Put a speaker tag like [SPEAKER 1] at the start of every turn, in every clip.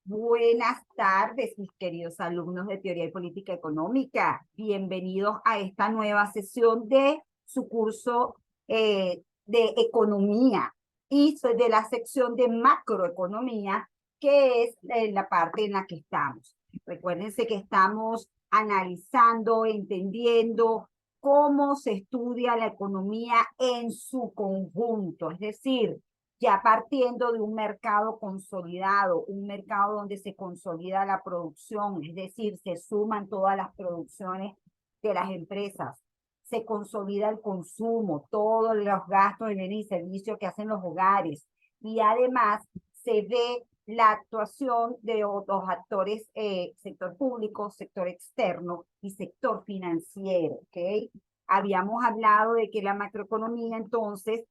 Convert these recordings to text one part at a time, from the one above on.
[SPEAKER 1] Buenas tardes, mis queridos alumnos de Teoría y Política Económica. Bienvenidos a esta nueva sesión de su curso de Economía y soy de la sección de Macroeconomía, que es la parte en la que estamos. Recuérdense que estamos analizando, entendiendo cómo se estudia la economía en su conjunto, es decir, ya partiendo de un mercado consolidado, un mercado donde se consolida la producción, es decir, se suman todas las producciones de las empresas, se consolida el consumo, todos los gastos de bienes y servicios que hacen los hogares, y además se ve la actuación de otros actores, sector público, sector externo y sector financiero, ¿ok? Habíamos hablado de que la macroeconomía entonces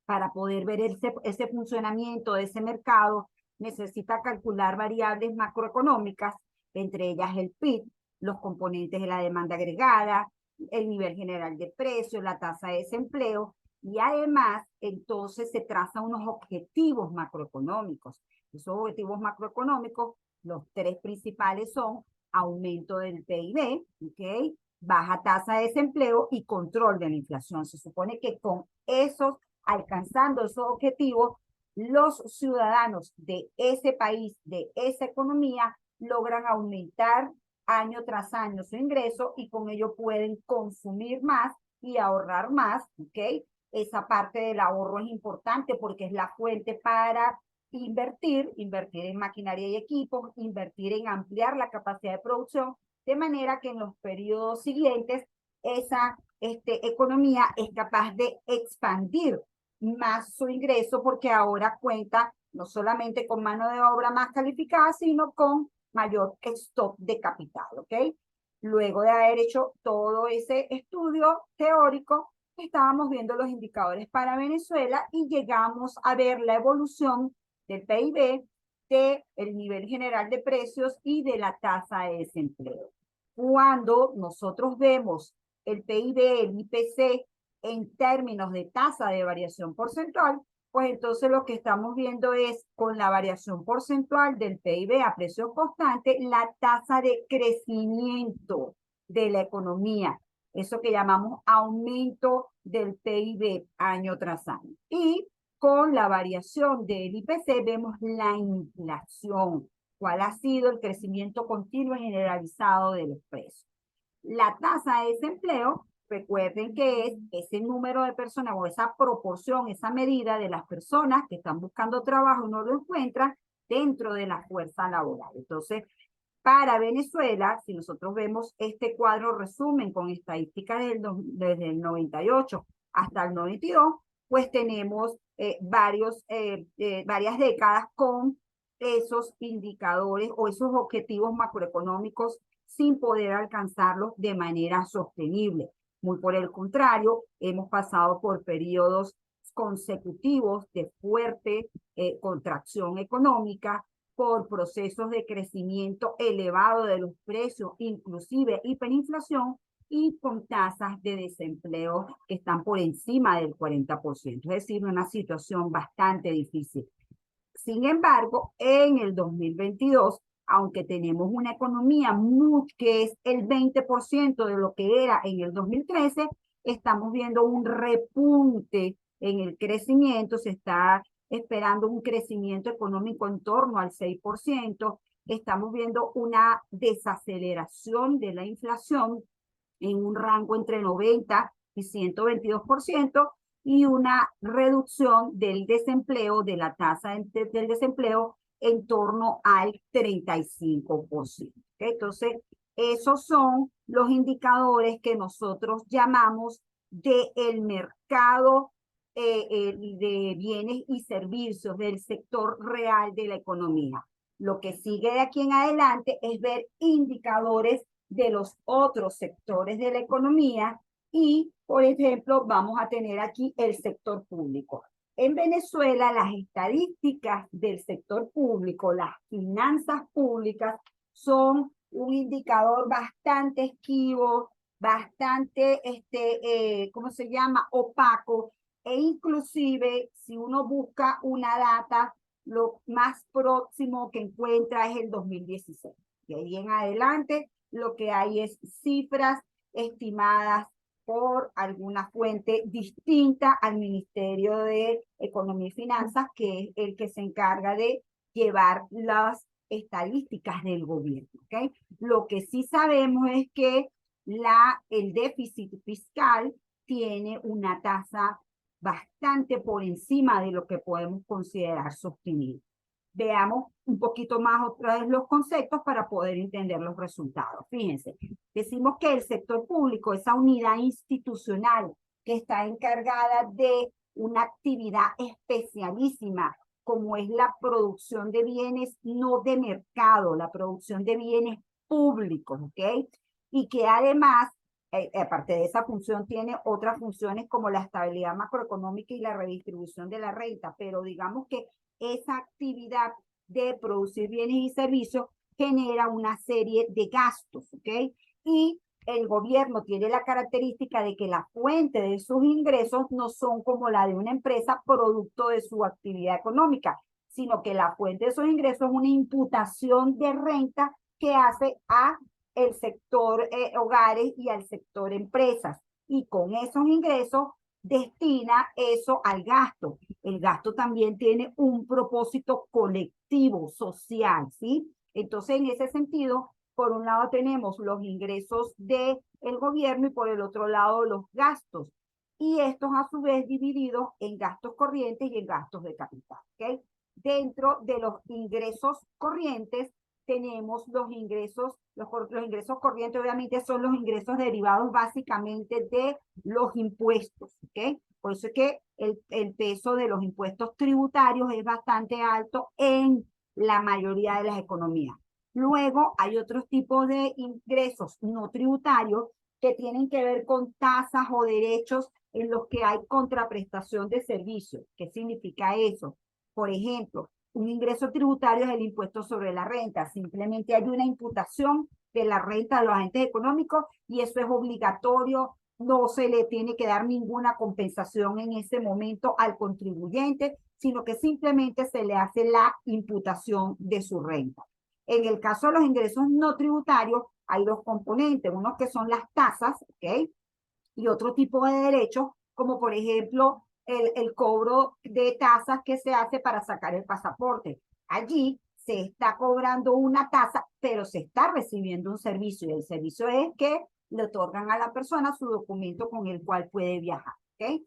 [SPEAKER 1] para poder ver ese funcionamiento de ese mercado, necesita calcular variables macroeconómicas, entre ellas el PIB, los componentes de la demanda agregada, el nivel general de precios, la tasa de desempleo, y además entonces se trazan unos objetivos macroeconómicos. Esos objetivos macroeconómicos, los tres principales son aumento del PIB, ¿ok? Baja tasa de desempleo y control de la inflación. Se supone que con esos alcanzando esos objetivos, los ciudadanos de ese país, de esa economía, logran aumentar año tras año su ingreso y con ello pueden consumir más y ahorrar más, ¿ok? Esa parte del ahorro es importante porque es la fuente para invertir en maquinaria y equipos, invertir en ampliar la capacidad de producción, de manera que en los periodos siguientes esa economía es capaz de expandir más su ingreso porque ahora cuenta no solamente con mano de obra más calificada, sino con mayor stock de capital, ¿ok? Luego de haber hecho todo ese estudio teórico, estábamos viendo los indicadores para Venezuela y llegamos a ver la evolución del PIB, del nivel general de precios y de la tasa de desempleo. Cuando nosotros vemos el PIB, el IPC, en términos de tasa de variación porcentual, pues entonces lo que estamos viendo es con la variación porcentual del PIB a precio constante, la tasa de crecimiento de la economía, eso que llamamos aumento del PIB año tras año. Y con la variación del IPC vemos la inflación, cuál ha sido el crecimiento continuo y generalizado de los precios. La tasa de desempleo, recuerden que es ese número de personas o esa proporción, esa medida de las personas que están buscando trabajo y no lo encuentran dentro de la fuerza laboral. Entonces, para Venezuela, si nosotros vemos este cuadro resumen con estadísticas desde el 98 hasta el 92, pues tenemos varias décadas con esos indicadores o esos objetivos macroeconómicos sin poder alcanzarlos de manera sostenible. Muy por el contrario, hemos pasado por periodos consecutivos de fuerte contracción económica, por procesos de crecimiento elevado de los precios, inclusive hiperinflación, y con tasas de desempleo que están por encima del 40%, es decir, una situación bastante difícil. Sin embargo, en el 2022, aunque tenemos una economía que es el 20% de lo que era en el 2013, estamos viendo un repunte en el crecimiento, se está esperando un crecimiento económico en torno al 6%, estamos viendo una desaceleración de la inflación en un rango entre 90 y 122%, y una reducción del desempleo, de la tasa del desempleo, en torno al 35%. ¿Okay? Entonces, esos son los indicadores que nosotros llamamos del mercado de bienes y servicios, del sector real de la economía. Lo que sigue de aquí en adelante es ver indicadores de los otros sectores de la economía y, por ejemplo, vamos a tener aquí el sector público. En Venezuela, las estadísticas del sector público, las finanzas públicas, son un indicador bastante esquivo, bastante, ¿cómo se llama? Opaco, e inclusive si uno busca una data lo más próximo que encuentra es el 2016. De ahí en adelante, lo que hay es cifras estimadas por alguna fuente distinta al Ministerio de Economía y Finanzas, que es el que se encarga de llevar las estadísticas del gobierno. ¿Okay? Lo que sí sabemos es que el déficit fiscal tiene una tasa bastante por encima de lo que podemos considerar sostenible. Veamos un poquito más otra vez los conceptos para poder entender los resultados. Fíjense, decimos que el sector público, esa unidad institucional que está encargada de una actividad especialísima, como es la producción de bienes no de mercado, la producción de bienes públicos, ¿ok? Y que además aparte de esa función, tiene otras funciones como la estabilidad macroeconómica y la redistribución de la renta, pero digamos que esa actividad de producir bienes y servicios genera una serie de gastos, ¿ok? Y el gobierno tiene la característica de que la fuente de sus ingresos no son como la de una empresa producto de su actividad económica, sino que la fuente de sus ingresos es una imputación de renta que hace a el sector hogares y al sector empresas. Y con esos ingresos destina eso al gasto. El gasto también tiene un propósito colectivo, social, ¿sí? Entonces, en ese sentido, por un lado tenemos los ingresos del gobierno y por el otro lado los gastos. Y estos a su vez divididos en gastos corrientes y en gastos de capital, ¿ok? Dentro de los ingresos corrientes tenemos los ingresos corrientes, obviamente son los ingresos derivados básicamente de los impuestos, ¿ok? Por eso es que el peso de los impuestos tributarios es bastante alto en la mayoría de las economías. Luego hay otros tipos de ingresos no tributarios que tienen que ver con tasas o derechos en los que hay contraprestación de servicios. ¿Qué significa eso? Por ejemplo, un ingreso tributario es el impuesto sobre la renta. Simplemente hay una imputación de la renta de los agentes económicos y eso es obligatorio. No se le tiene que dar ninguna compensación en ese momento al contribuyente, sino que simplemente se le hace la imputación de su renta. En el caso de los ingresos no tributarios, hay dos componentes, unos que son las tasas, ¿ok? Y otro tipo de derechos, como por ejemplo el cobro de tasas que se hace para sacar el pasaporte. Allí se está cobrando una tasa, pero se está recibiendo un servicio y el servicio es que le otorgan a la persona su documento con el cual puede viajar. ¿Okay?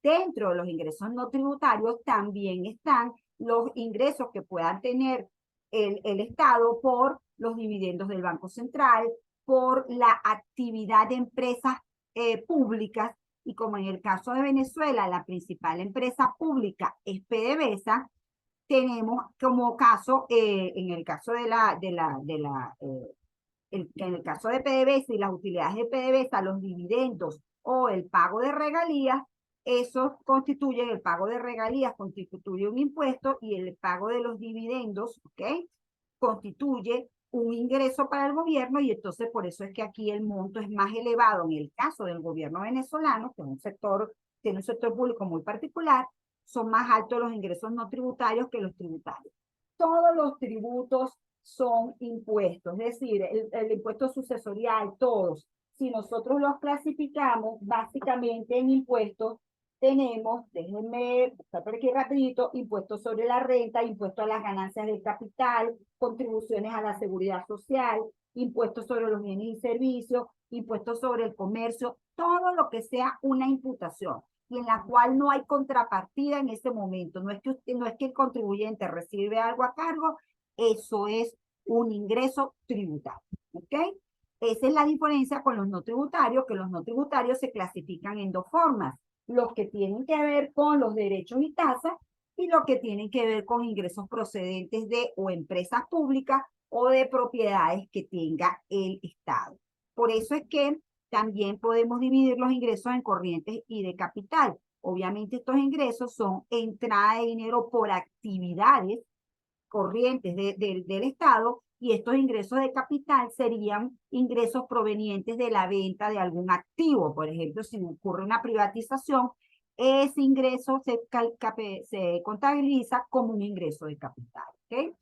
[SPEAKER 1] Dentro de los ingresos no tributarios también están los ingresos que puedan tener el Estado por los dividendos del Banco Central, por la actividad de empresas públicas, y como en el caso de Venezuela, la principal empresa pública es PDVSA, tenemos como caso, en el caso en el caso de PDVSA y las utilidades de PDVSA, los dividendos o el pago de regalías, esos constituyen, el pago de regalías constituye un impuesto y el pago de los dividendos, ¿ok? Constituye un ingreso para el gobierno y entonces por eso es que aquí el monto es más elevado en el caso del gobierno venezolano, que es un sector, tiene un sector público muy particular, son más altos los ingresos no tributarios que los tributarios. Todos los tributos son impuestos, es decir, el impuesto sucesorial, todos. Si nosotros los clasificamos básicamente en impuestos, tenemos, déjenme buscar por aquí rapidito, impuestos sobre la renta, impuestos a las ganancias del capital, contribuciones a la seguridad social, impuestos sobre los bienes y servicios, impuestos sobre el comercio, todo lo que sea una imputación y en la cual no hay contrapartida en ese momento. No es que el contribuyente recibe algo a cargo, eso es un ingreso tributario. ¿Ok? Esa es la diferencia con los no tributarios, que los no tributarios se clasifican en dos formas: los que tienen que ver con los derechos y tasas y los que tienen que ver con ingresos procedentes de o empresas públicas o de propiedades que tenga el Estado. Por eso es que también podemos dividir los ingresos en corrientes y de capital. Obviamente estos ingresos son entrada de dinero por actividades corrientes del Estado y estos ingresos de capital serían ingresos provenientes de la venta de algún activo. Por ejemplo, si ocurre una privatización, ese ingreso se contabiliza como un ingreso de capital, ¿ok?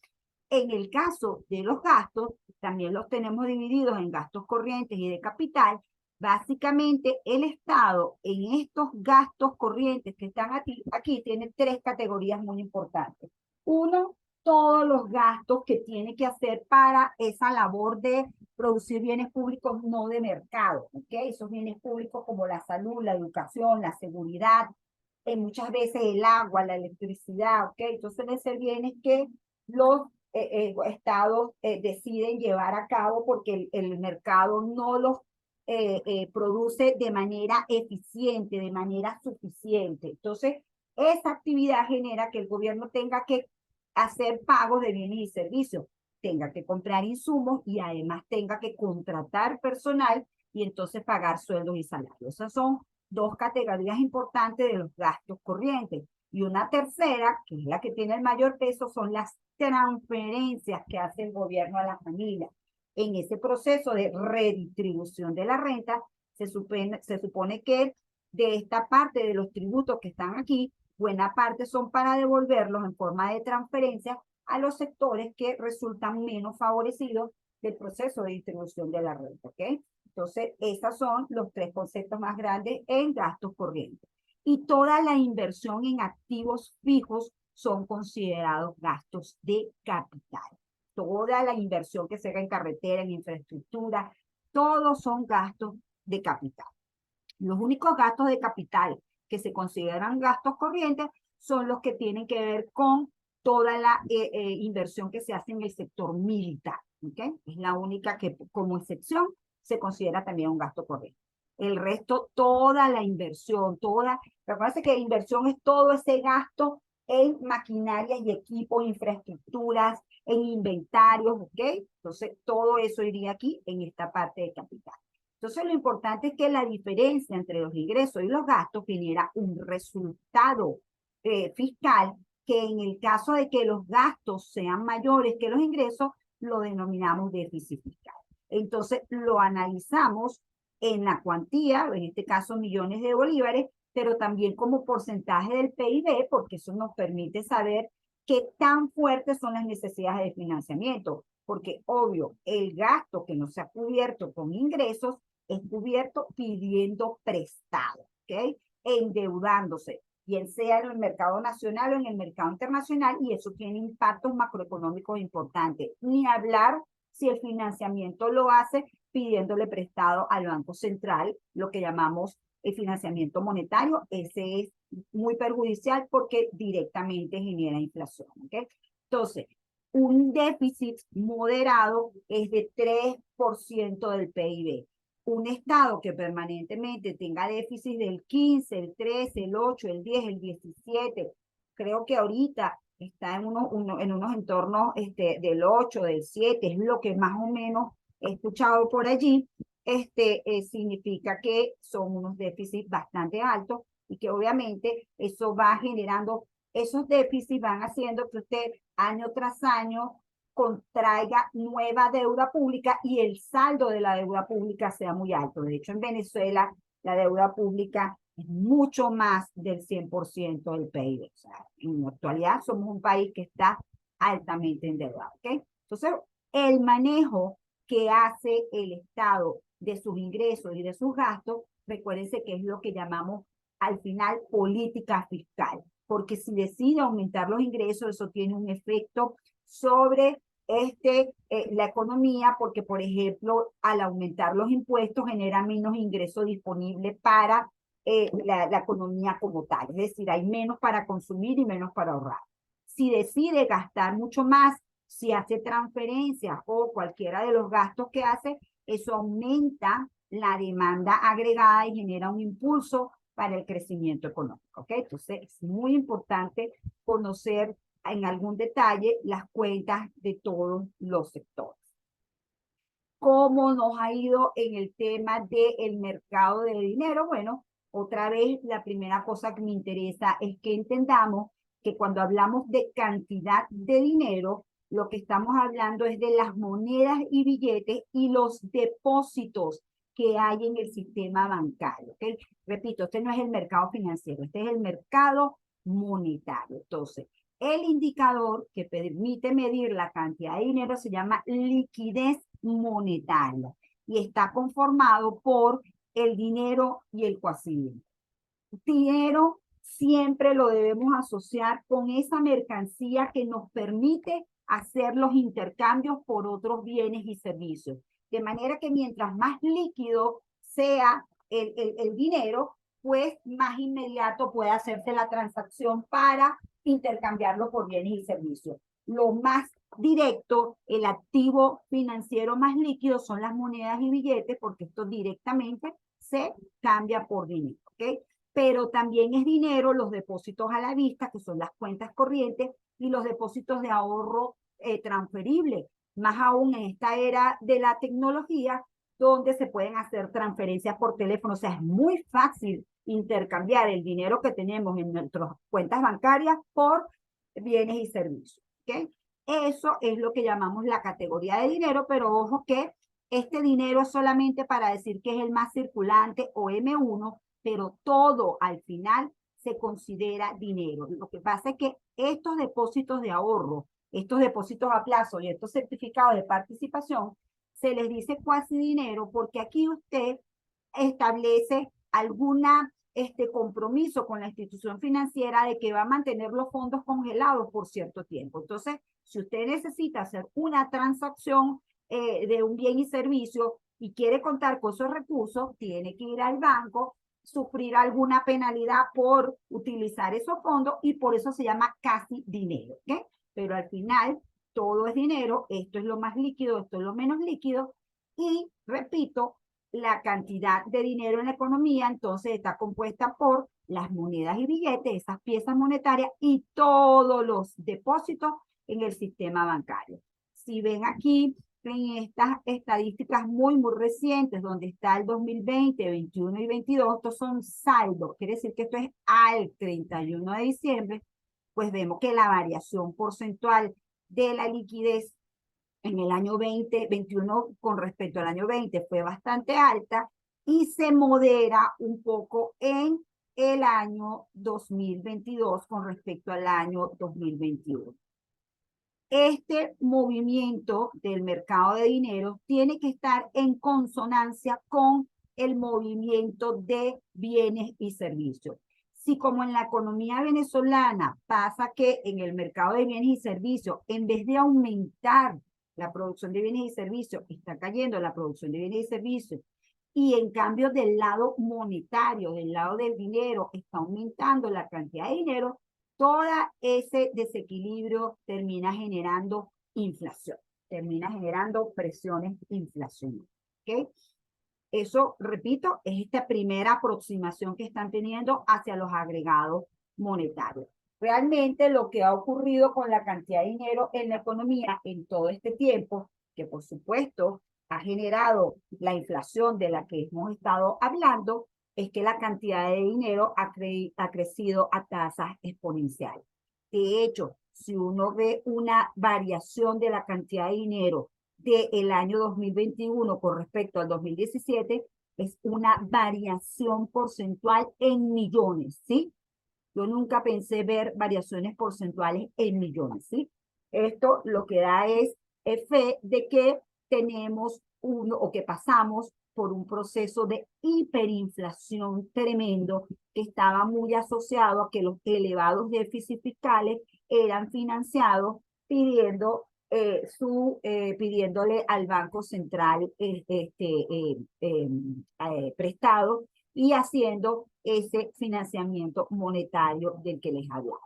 [SPEAKER 1] En el caso de los gastos, también los tenemos divididos en gastos corrientes y de capital. Básicamente, el Estado en estos gastos corrientes que están aquí tiene tres categorías muy importantes. Uno, todos los gastos que tiene que hacer para esa labor de producir bienes públicos no de mercado, ¿ok? Esos bienes públicos como la salud, la educación, la seguridad, muchas veces el agua, la electricidad, ¿ok? Entonces deben ser bienes que los estados deciden llevar a cabo porque el mercado no los produce de manera eficiente, de manera suficiente. Entonces, esa actividad genera que el gobierno tenga que hacer pagos de bienes y servicios, tenga que comprar insumos y además tenga que contratar personal y entonces pagar sueldos y salarios. Esas son dos categorías importantes de los gastos corrientes. Y una tercera, que es la que tiene el mayor peso, son las transferencias que hace el gobierno a las familias. En ese proceso de redistribución de la renta, se supone que de esta parte de los tributos que están aquí, buena parte son para devolverlos en forma de transferencia a los sectores que resultan menos favorecidos del proceso de distribución de la renta, ¿ok? Entonces, esos son los tres conceptos más grandes en gastos corrientes. Y toda la inversión en activos fijos son considerados gastos de capital. Toda la inversión que se haga en carretera, en infraestructura, todos son gastos de capital. Los únicos gastos de capital que se consideran gastos corrientes son los que tienen que ver con toda la inversión que se hace en el sector militar. ¿Okay? Es la única que, como excepción, se considera también un gasto corriente. El resto, toda la inversión, recuerden que inversión es todo ese gasto en maquinarias y equipos, infraestructuras, en inventarios, ¿ok? Entonces, todo eso iría aquí en esta parte de capital. Entonces, lo importante es que la diferencia entre los ingresos y los gastos genera un resultado fiscal que en el caso de que los gastos sean mayores que los ingresos, lo denominamos déficit fiscal. Entonces, lo analizamos en la cuantía, en este caso millones de bolívares, pero también como porcentaje del PIB, porque eso nos permite saber qué tan fuertes son las necesidades de financiamiento, porque obvio, el gasto que no se ha cubierto con ingresos es cubierto pidiendo prestado, ¿ok? Endeudándose, bien sea en el mercado nacional o en el mercado internacional, y eso tiene impactos macroeconómicos importantes. Ni hablar si el financiamiento lo hace pidiéndole prestado al Banco Central, lo que llamamos el financiamiento monetario, ese es muy perjudicial porque directamente genera inflación, ¿ok? Entonces, un déficit moderado es de 3% del PIB. Un Estado que permanentemente tenga déficit del 15, el 13, el 8, el 10, el 17, creo que ahorita está en unos entornos del 8, del 7, es lo que más o menos he escuchado por allí, significa que son unos déficits bastante altos y que obviamente eso va generando, esos déficits van haciendo que usted año tras año contraiga nueva deuda pública y el saldo de la deuda pública sea muy alto. De hecho, en Venezuela la deuda pública es mucho más del 100% del PIB. O sea, en la actualidad somos un país que está altamente endeudado. ¿Okay? Entonces, el manejo que hace el Estado de sus ingresos y de sus gastos, recuérdense que es lo que llamamos al final política fiscal, porque si decide aumentar los ingresos, eso tiene un efecto sobre la economía, porque por ejemplo, al aumentar los impuestos genera menos ingresos disponibles para la economía como tal, es decir, hay menos para consumir y menos para ahorrar. Si decide gastar mucho más, si hace transferencias o cualquiera de los gastos que hace, eso aumenta la demanda agregada y genera un impulso para el crecimiento económico. ¿Okay? Entonces, es muy importante conocer en algún detalle las cuentas de todos los sectores. ¿Cómo nos ha ido en el tema del mercado de dinero? Bueno, otra vez, la primera cosa que me interesa es que entendamos que cuando hablamos de cantidad de dinero, lo que estamos hablando es de las monedas y billetes y los depósitos que hay en el sistema bancario. ¿Okay? Repito, este no es el mercado financiero, este es el mercado monetario. Entonces, el indicador que permite medir la cantidad de dinero se llama liquidez monetaria y está conformado por el dinero y el cuasi dinero siempre lo debemos asociar con esa mercancía que nos permite hacer los intercambios por otros bienes y servicios. De manera que mientras más líquido sea el dinero, pues más inmediato puede hacerse la transacción para intercambiarlo por bienes y servicios. Lo más directo, el activo financiero más líquido son las monedas y billetes, porque esto directamente se cambia por dinero. ¿Okay? Pero también es dinero los depósitos a la vista, que son las cuentas corrientes, y los depósitos de ahorro transferibles, más aún en esta era de la tecnología, donde se pueden hacer transferencias por teléfono. O sea, es muy fácil intercambiar el dinero que tenemos en nuestras cuentas bancarias por bienes y servicios. ¿Okay? Eso es lo que llamamos la categoría de dinero, pero ojo que este dinero es solamente para decir que es el más circulante o M1, pero todo al final se considera dinero. Lo que pasa es que estos depósitos de ahorro, estos depósitos a plazo y estos certificados de participación, se les dice cuasi dinero porque aquí usted establece alguna compromiso con la institución financiera de que va a mantener los fondos congelados por cierto tiempo. Entonces, si usted necesita hacer una transacción de un bien y servicio y quiere contar con esos recursos, tiene que ir al banco, sufrir alguna penalidad por utilizar esos fondos y por eso se llama casi dinero. ¿Okay? Pero al final todo es dinero, esto es lo más líquido, esto es lo menos líquido y repito, la cantidad de dinero en la economía entonces está compuesta por las monedas y billetes, esas piezas monetarias y todos los depósitos en el sistema bancario. Si ven aquí en estas estadísticas muy recientes, donde está el 2020, 21 y 22, estos son saldos, quiere decir que esto es al 31 de diciembre, pues vemos que la variación porcentual de la liquidez en el año 2021 con respecto al año 20 fue bastante alta y se modera un poco en el año 2022 con respecto al año 2021. Este movimiento del mercado de dinero tiene que estar en consonancia con el movimiento de bienes y servicios. Si como en la economía venezolana pasa que en el mercado de bienes y servicios, en vez de aumentar la producción de bienes y servicios, está cayendo la producción de bienes y servicios, y en cambio del lado monetario, del lado del dinero, está aumentando la cantidad de dinero, todo ese desequilibrio termina generando inflación, termina generando presiones inflacionarias. ¿Okay? Eso, repito, es esta primera aproximación que están teniendo hacia los agregados monetarios. Realmente lo que ha ocurrido con la cantidad de dinero en la economía en todo este tiempo, que por supuesto ha generado la inflación de la que hemos estado hablando, es que la cantidad de dinero ha crecido a tasas exponenciales. De hecho, si uno ve una variación de la cantidad de dinero del año 2021 con respecto al 2017, es una variación porcentual en millones, ¿sí? Yo nunca pensé ver variaciones porcentuales en millones, ¿sí? Esto lo que da es fe de que tenemos o que pasamos por un proceso de hiperinflación tremendo que estaba muy asociado a que los elevados déficits fiscales eran financiados pidiéndole al Banco Central prestado y haciendo ese financiamiento monetario del que les hablaba.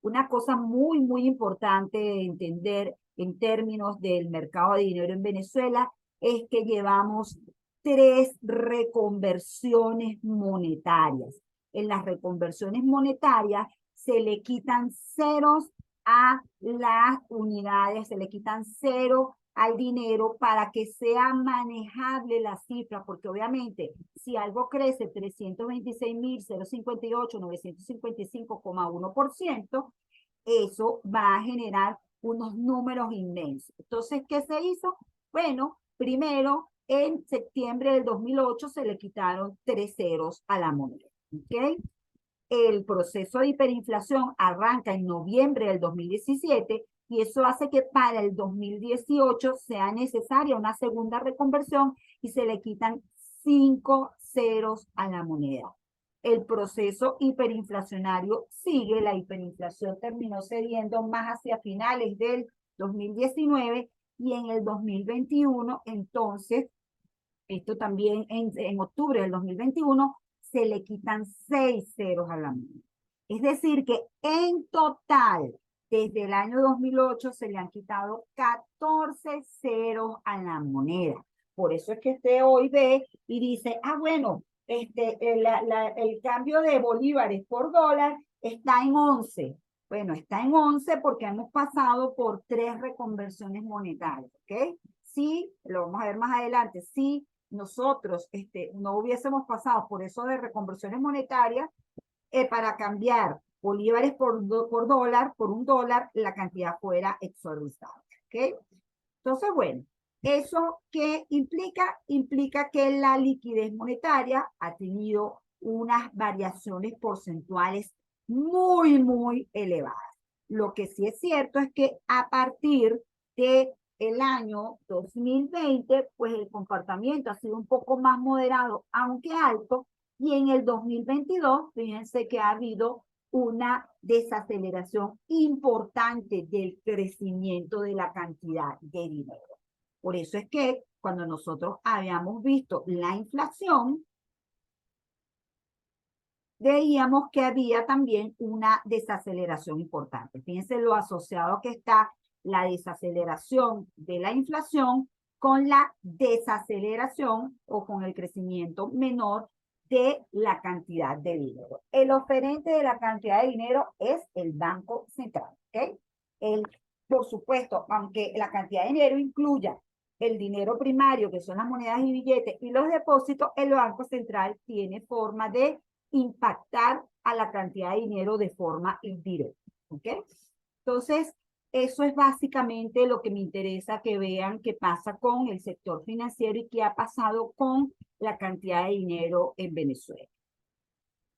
[SPEAKER 1] Una cosa muy importante de entender en términos del mercado de dinero en Venezuela es que llevamos 3 reconversiones monetarias. En las reconversiones monetarias se le quitan ceros a las unidades, se le quitan cero al dinero para que sea manejable la cifra, porque obviamente si algo crece 326.058.955,1%, eso va a generar unos números inmensos. Entonces, ¿qué se hizo? Bueno, primero En septiembre del 2008 se le quitaron 3 ceros a la moneda. ¿Ok? El proceso de hiperinflación arranca en noviembre del 2017 y eso hace que para el 2018 sea necesaria una segunda reconversión y se le quitan 5 ceros a la moneda. El proceso hiperinflacionario sigue, la hiperinflación terminó cediendo más hacia finales del 2019 y en el 2021, entonces, esto también en octubre del 2021, se le quitan 6 ceros a la moneda. Es decir, que en total, desde el año 2008 se le han quitado 14 ceros a la moneda. Por eso es que usted hoy ve y dice, ah, bueno, el cambio de bolívares por dólar está en 11. Bueno, está en 11 porque hemos pasado por 3 reconversiones monetarias, ¿ok? Sí, lo vamos a ver más adelante, sí, nosotros no hubiésemos pasado por eso de reconversiones monetarias, para cambiar bolívares por dólar, por un dólar, la cantidad fuera exorbitante. ¿Ok? Entonces, bueno, ¿eso qué implica? Implica que la liquidez monetaria ha tenido unas variaciones porcentuales muy elevadas. Lo que sí es cierto es que a partir de el año 2020, pues el comportamiento ha sido un poco más moderado, aunque alto, y en el 2022, fíjense que ha habido una desaceleración importante del crecimiento de la cantidad de dinero. Por eso es que cuando nosotros habíamos visto la inflación, veíamos que había también una desaceleración importante. Fíjense lo asociado que está la desaceleración de la inflación con la desaceleración o con el crecimiento menor de la cantidad de dinero. El oferente de la cantidad de dinero es el Banco Central. ¿Okay? Por supuesto, aunque la cantidad de dinero incluya el dinero primario, que son las monedas y billetes, y los depósitos, el Banco Central tiene forma de impactar a la cantidad de dinero de forma indirecta. ¿Ok? Entonces, eso es básicamente lo que me interesa que vean qué pasa con el sector financiero y qué ha pasado con la cantidad de dinero en Venezuela.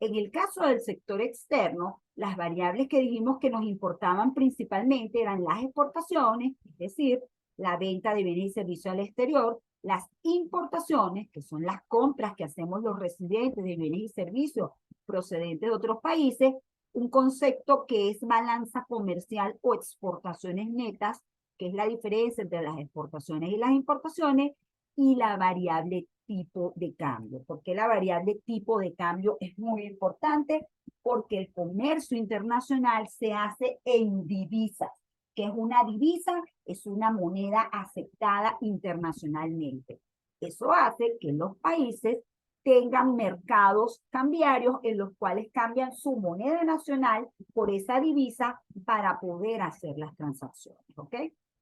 [SPEAKER 1] En el caso del sector externo, las variables que dijimos que nos importaban principalmente eran las exportaciones, es decir, la venta de bienes y servicios al exterior, las importaciones, que son las compras que hacemos los residentes de bienes y servicios procedentes de otros países, un concepto que es balanza comercial o exportaciones netas, que es la diferencia entre las exportaciones y las importaciones, y la variable tipo de cambio. ¿Por qué la variable tipo de cambio es muy importante? Porque el comercio internacional se hace en divisas. ¿Qué es una divisa? Es una moneda aceptada internacionalmente. Eso hace que los países tengan mercados cambiarios en los cuales cambian su moneda nacional por esa divisa para poder hacer las transacciones. ¿Ok?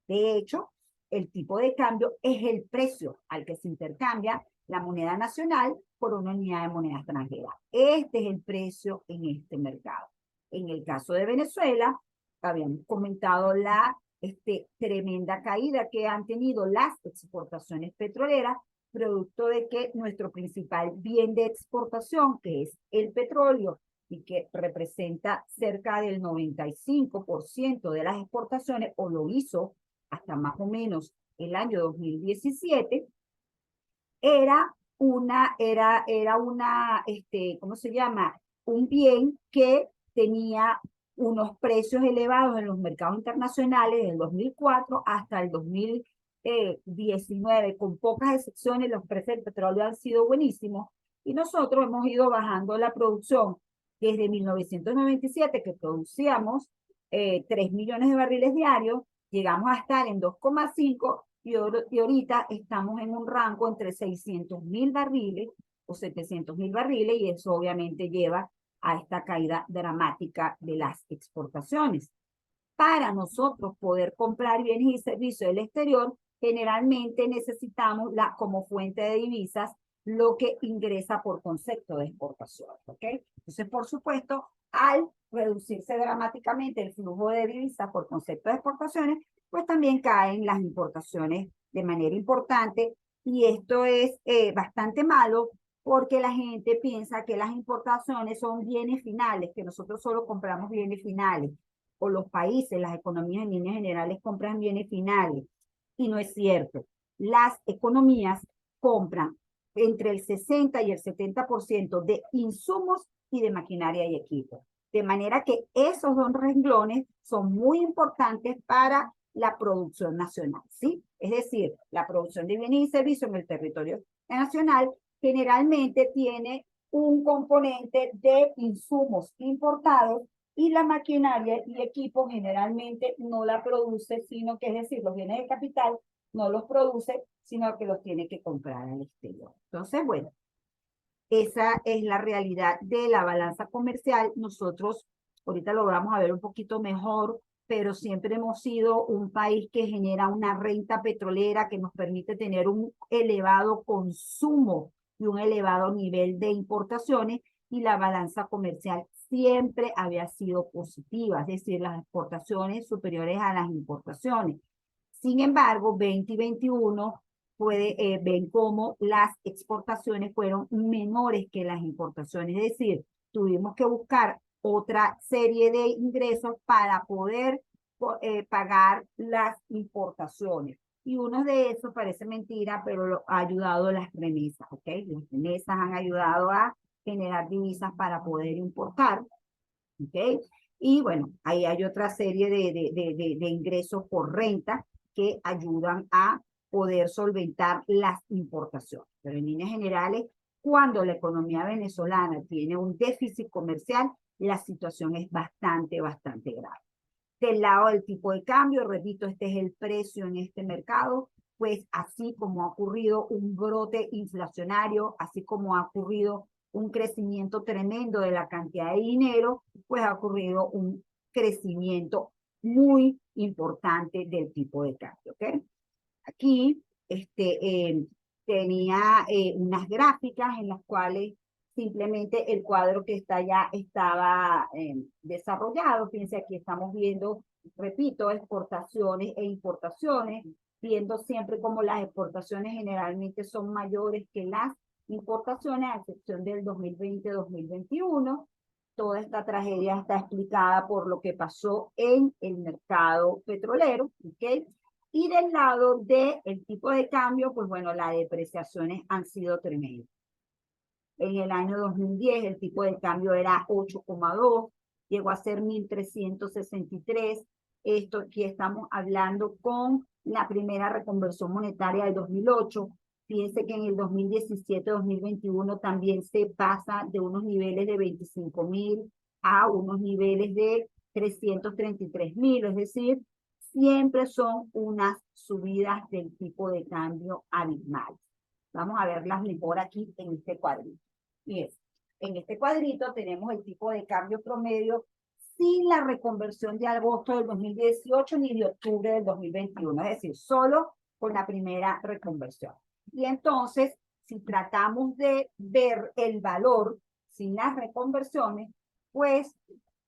[SPEAKER 1] De hecho, el tipo de cambio es el precio al que se intercambia la moneda nacional por una unidad de moneda extranjera. Este es el precio en este mercado. En el caso de Venezuela, habíamos comentado la tremenda caída que han tenido las exportaciones petroleras, producto de que nuestro principal bien de exportación, que es el petróleo, y que representa cerca del 95% de las exportaciones, o lo hizo hasta más o menos el año 2017, ¿cómo se llama? Un bien que tenía unos precios elevados en los mercados internacionales del 2004 hasta el 2019, con pocas excepciones, los precios del petróleo han sido buenísimos y nosotros hemos ido bajando la producción desde 1997, que producíamos 3 millones de barriles diarios, llegamos a estar en 2,5 y ahorita estamos en un rango entre 600.000 barriles o 700.000 barriles y eso obviamente lleva a esta caída dramática de las exportaciones. Para nosotros poder comprar bienes y servicios del exterior, generalmente necesitamos como fuente de divisas lo que ingresa por concepto de exportación. ¿Ok? Entonces, por supuesto, al reducirse dramáticamente el flujo de divisas por concepto de exportaciones, pues también caen las importaciones de manera importante Y esto es bastante malo porque la gente piensa que las importaciones son bienes finales, que nosotros solo compramos bienes finales, o los países, las economías en líneas generales compran bienes finales. Y no es cierto. Las economías compran entre el 60 y el 70% de insumos y de maquinaria y equipo. De manera que esos dos renglones son muy importantes para la producción nacional, ¿sí? Es decir, la producción de bienes y servicios en el territorio nacional generalmente tiene un componente de insumos importados y la maquinaria y equipo generalmente no la produce, sino que es decir, los bienes de capital no los produce, sino que los tiene que comprar al exterior. Entonces, bueno, esa es la realidad de la balanza comercial. Nosotros ahorita lo vamos a ver un poquito mejor, pero siempre hemos sido un país que genera una renta petrolera que nos permite tener un elevado consumo y un elevado nivel de importaciones, y la balanza comercial siempre había sido positiva, es decir, las exportaciones superiores a las importaciones. Sin embargo, 2021 ven cómo las exportaciones fueron menores que las importaciones, es decir, tuvimos que buscar otra serie de ingresos para poder pagar las importaciones. Y uno de esos parece mentira, pero lo ha ayudado las remesas, ¿ok? Las remesas han ayudado a generar divisas para poder importar, ¿ok? Y bueno, ahí hay otra serie de ingresos por renta que ayudan a poder solventar las importaciones. Pero en líneas generales, cuando la economía venezolana tiene un déficit comercial, la situación es bastante grave. Del lado del tipo de cambio, repito, este es el precio en este mercado, pues así como ha ocurrido un brote inflacionario, así como ha ocurrido un crecimiento tremendo de la cantidad de dinero, pues ha ocurrido un crecimiento muy importante del tipo de cambio, ¿ok? Aquí tenía unas gráficas en las cuales simplemente el cuadro que está allá estaba desarrollado. Fíjense, aquí estamos viendo, repito, exportaciones e importaciones, viendo siempre como las exportaciones generalmente son mayores que las importaciones, a excepción del 2020-2021. Toda esta tragedia está explicada por lo que pasó en el mercado petrolero, ¿ok? Y del lado del tipo de cambio, pues bueno, las depreciaciones han sido tremendas. En el año 2010 el tipo de cambio era 8,2, llegó a ser 1.363. Esto aquí estamos hablando con la primera reconversión monetaria del 2008. Fíjense que en el 2017-2021 también se pasa de unos niveles de 25.000 a unos niveles de 333.000, es decir, siempre son unas subidas del tipo de cambio abismal. Vamos a verlas mejor aquí en este cuadrito. Y es, en este cuadrito tenemos el tipo de cambio promedio sin la reconversión de agosto del 2018 ni de octubre del 2021, es decir, solo con la primera reconversión. Y entonces, si tratamos de ver el valor sin las reconversiones, pues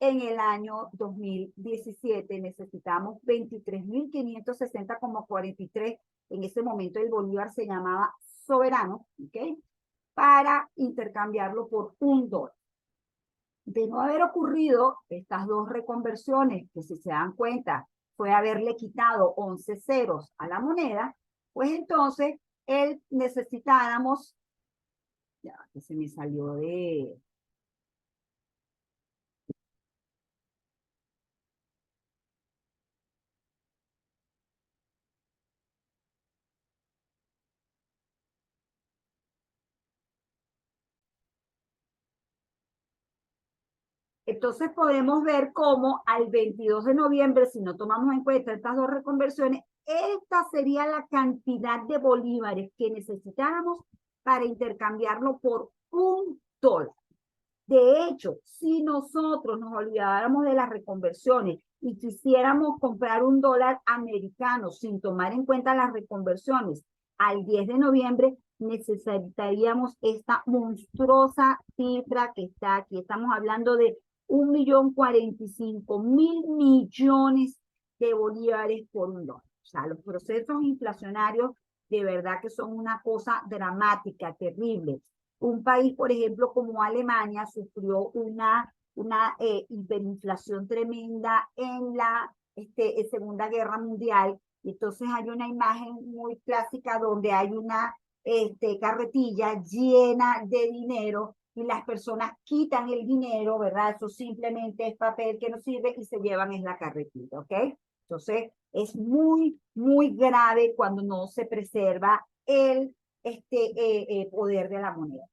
[SPEAKER 1] en el año 2017 necesitamos 23.560,43. En ese momento el bolívar se llamaba soberano, ¿ok? Para intercambiarlo por $1. De no haber ocurrido estas dos reconversiones, que si se dan cuenta fue haberle quitado 11 ceros a la moneda, pues entonces necesitáramos, ya que se me salió de, entonces podemos ver cómo al 22 de noviembre, si no tomamos en cuenta estas dos reconversiones, esta sería la cantidad de bolívares que necesitáramos para intercambiarlo por $1. De hecho, si nosotros nos olvidáramos de las reconversiones y quisiéramos comprar $1 americano sin tomar en cuenta las reconversiones al 10 de noviembre, necesitaríamos esta monstruosa cifra que está aquí. Estamos hablando de 1.045.000 millones de bolívares por $1. O sea, los procesos inflacionarios de verdad que son una cosa dramática, terrible. Un país, por ejemplo, como Alemania, sufrió una hiperinflación tremenda en la Segunda Guerra Mundial. Y entonces hay una imagen muy clásica donde hay una carretilla llena de dinero y las personas quitan el dinero, ¿verdad? Eso simplemente es papel que no sirve y se llevan en la carretilla, ¿ok? Entonces, es muy, muy grave cuando no se preserva el poder de la moneda.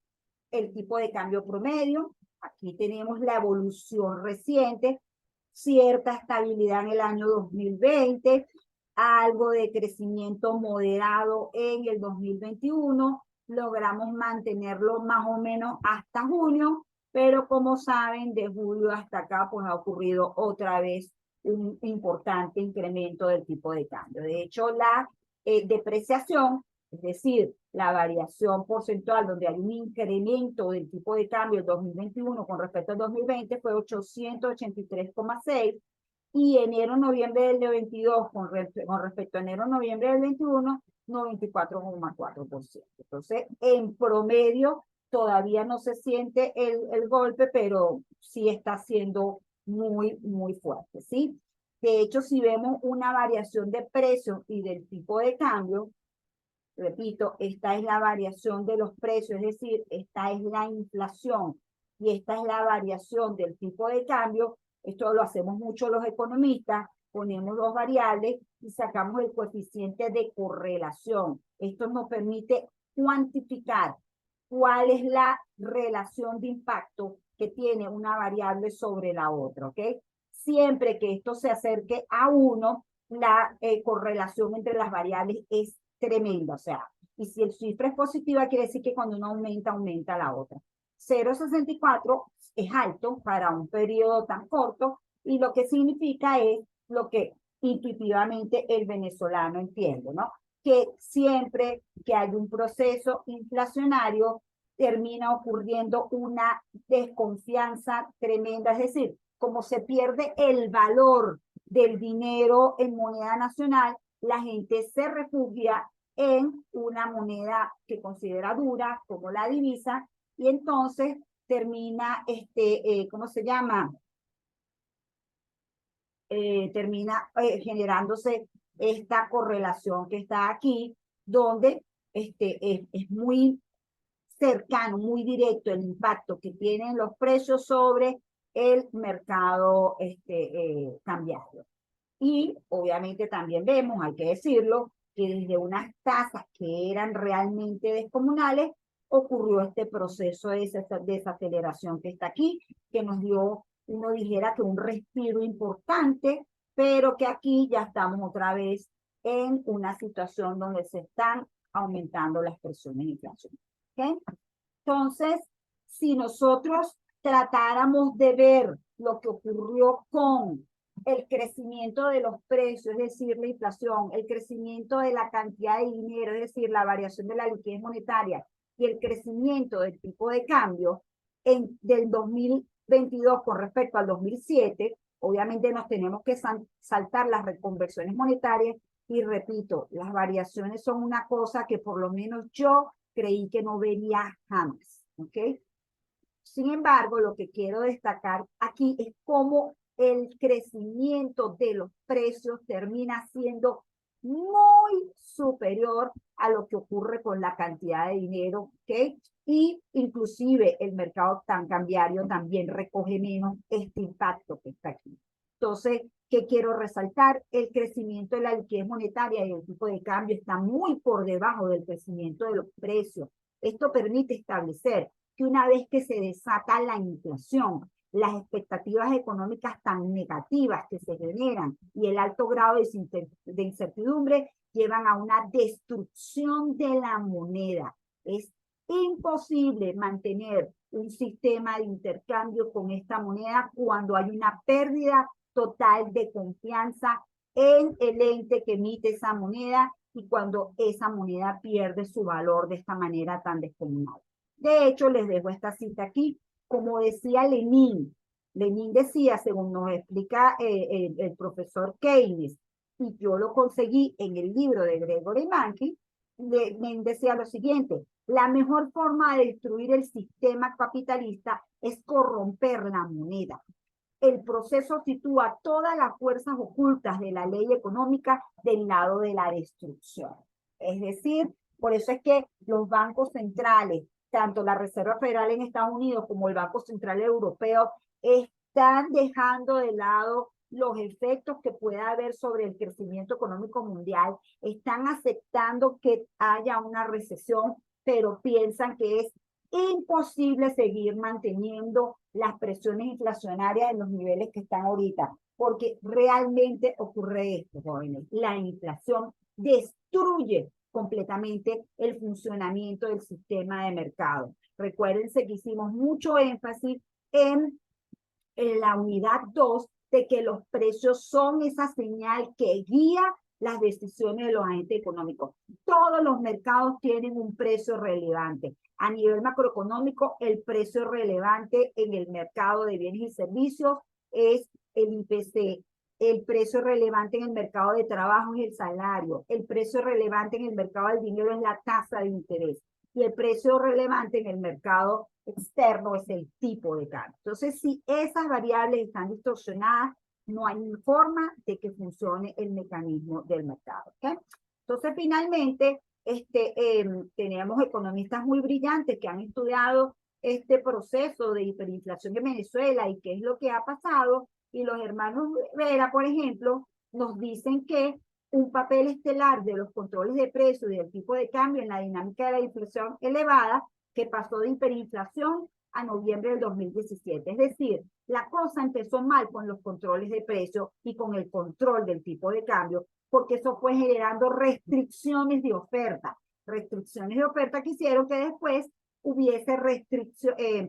[SPEAKER 1] El tipo de cambio promedio, aquí tenemos la evolución reciente, cierta estabilidad en el año 2020, algo de crecimiento moderado en el 2021, logramos mantenerlo más o menos hasta junio, pero como saben, de julio hasta acá pues ha ocurrido otra vez un importante incremento del tipo de cambio. De hecho, la depreciación, es decir, la variación porcentual donde hay un incremento del tipo de cambio en 2021 con respecto al 2020 fue 883,6 y enero-noviembre del 22 con respecto a enero-noviembre del 21, 94,4%. Entonces, en promedio, todavía no se siente el golpe, pero sí está siendo muy, muy fuerte, ¿sí? De hecho, si vemos una variación de precios y del tipo de cambio, repito, esta es la variación de los precios, es decir, esta es la inflación y esta es la variación del tipo de cambio. Esto lo hacemos mucho los economistas, ponemos dos variables y sacamos el coeficiente de correlación. Esto nos permite cuantificar cuál es la relación de impacto que tiene una variable sobre la otra, ¿ok? Siempre que esto se acerque a 1, la correlación entre las variables es tremenda, o sea, y si el cifra es positiva, quiere decir que cuando uno aumenta, aumenta la otra. 0,64 es alto para un periodo tan corto y lo que significa es lo que intuitivamente el venezolano entiende, ¿no? Que siempre que hay un proceso inflacionario termina ocurriendo una desconfianza tremenda, es decir, como se pierde el valor del dinero en moneda nacional, la gente se refugia en una moneda que considera dura, como la divisa, y entonces termina, ¿cómo se llama? Termina generándose esta correlación que está aquí, donde es muy cercano, muy directo el impacto que tienen los precios sobre el mercado cambiario. Y obviamente también vemos, hay que decirlo, que desde unas tasas que eran realmente descomunales, ocurrió este proceso de desaceleración que está aquí, que nos dio, uno dijera que un respiro importante, pero que aquí ya estamos otra vez en una situación donde se están aumentando las presiones inflacionarias. ¿Okay? Entonces, si nosotros tratáramos de ver lo que ocurrió con el crecimiento de los precios, es decir, la inflación, el crecimiento de la cantidad de dinero, es decir, la variación de la liquidez monetaria y el crecimiento del tipo de cambio del 2022 con respecto al 2007, obviamente nos tenemos que saltar las reconversiones monetarias y repito, las variaciones son una cosa que por lo menos yo creí que no vería jamás, ¿ok? Sin embargo, lo que quiero destacar aquí es cómo el crecimiento de los precios termina siendo muy superior a lo que ocurre con la cantidad de dinero, ¿ok? Y inclusive el mercado tan cambiario también recoge menos este impacto que está aquí. Entonces, ¿qué quiero resaltar? El crecimiento de la liquidez monetaria y el tipo de cambio está muy por debajo del crecimiento de los precios. Esto permite establecer que una vez que se desata la inflación, las expectativas económicas tan negativas que se generan y el alto grado de incertidumbre llevan a una destrucción de la moneda. Es imposible mantener un sistema de intercambio con esta moneda cuando hay una pérdida total de confianza en el ente que emite esa moneda y cuando esa moneda pierde su valor de esta manera tan descomunal. De hecho, les dejo esta cita aquí. Como decía Lenin, Lenin decía, según nos explica el profesor Keynes, y yo lo conseguí en el libro de Gregory Mankiw, decía lo siguiente: la mejor forma de destruir el sistema capitalista es corromper la moneda. El proceso sitúa todas las fuerzas ocultas de la ley económica del lado de la destrucción. Es decir, por eso es que los bancos centrales, tanto la Reserva Federal en Estados Unidos como el Banco Central Europeo, están dejando de lado los efectos que pueda haber sobre el crecimiento económico mundial, están aceptando que haya una recesión, pero piensan que es imposible seguir manteniendo las presiones inflacionarias en los niveles que están ahorita, porque realmente ocurre esto, jóvenes. La inflación destruye completamente el funcionamiento del sistema de mercado. Recuérdense que hicimos mucho énfasis en la unidad 2 de que los precios son esa señal que guía las decisiones de los agentes económicos. Todos los mercados tienen un precio relevante. A nivel macroeconómico, el precio relevante en el mercado de bienes y servicios es el IPC. El precio relevante en el mercado de trabajo es el salario. El precio relevante en el mercado del dinero es la tasa de interés. Y el precio relevante en el mercado externo es el tipo de cambio. Entonces, si esas variables están distorsionadas, no hay forma de que funcione el mecanismo del mercado. ¿Okay? Entonces, finalmente, tenemos economistas muy brillantes que han estudiado este proceso de hiperinflación en Venezuela y qué es lo que ha pasado. Y los hermanos Rivera, por ejemplo, nos dicen que un papel estelar de los controles de precios y del tipo de cambio en la dinámica de la inflación elevada, que pasó de hiperinflación a noviembre del 2017. Es decir, la cosa empezó mal con los controles de precios y con el control del tipo de cambio, porque eso fue generando restricciones de oferta. Restricciones de oferta que hicieron que después hubiese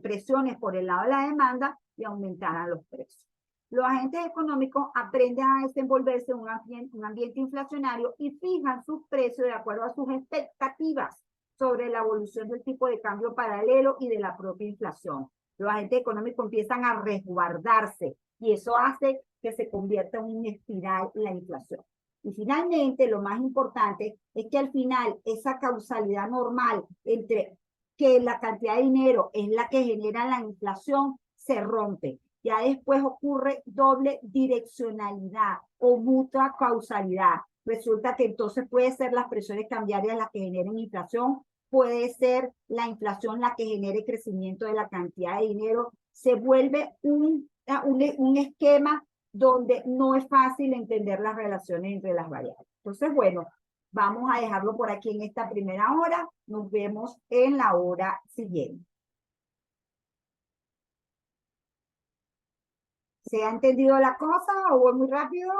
[SPEAKER 1] presiones por el lado de la demanda y aumentaran los precios. Los agentes económicos aprenden a desenvolverse en un ambiente inflacionario y fijan sus precios de acuerdo a sus expectativas sobre la evolución del tipo de cambio paralelo y de la propia inflación. Los agentes económicos empiezan a resguardarse y eso hace que se convierta en una espiral la inflación. Y finalmente, lo más importante es que al final esa causalidad normal entre que la cantidad de dinero es la que genera la inflación se rompe. Ya después ocurre doble direccionalidad o mutua causalidad. Resulta que entonces puede ser las presiones cambiarias las que generen inflación, puede ser la inflación la que genere crecimiento de la cantidad de dinero. Se vuelve un esquema donde no es fácil entender las relaciones entre las variables. Entonces, bueno, vamos a dejarlo por aquí en esta primera hora. Nos vemos en la hora siguiente. ¿Se ha entendido la cosa o voy muy rápido?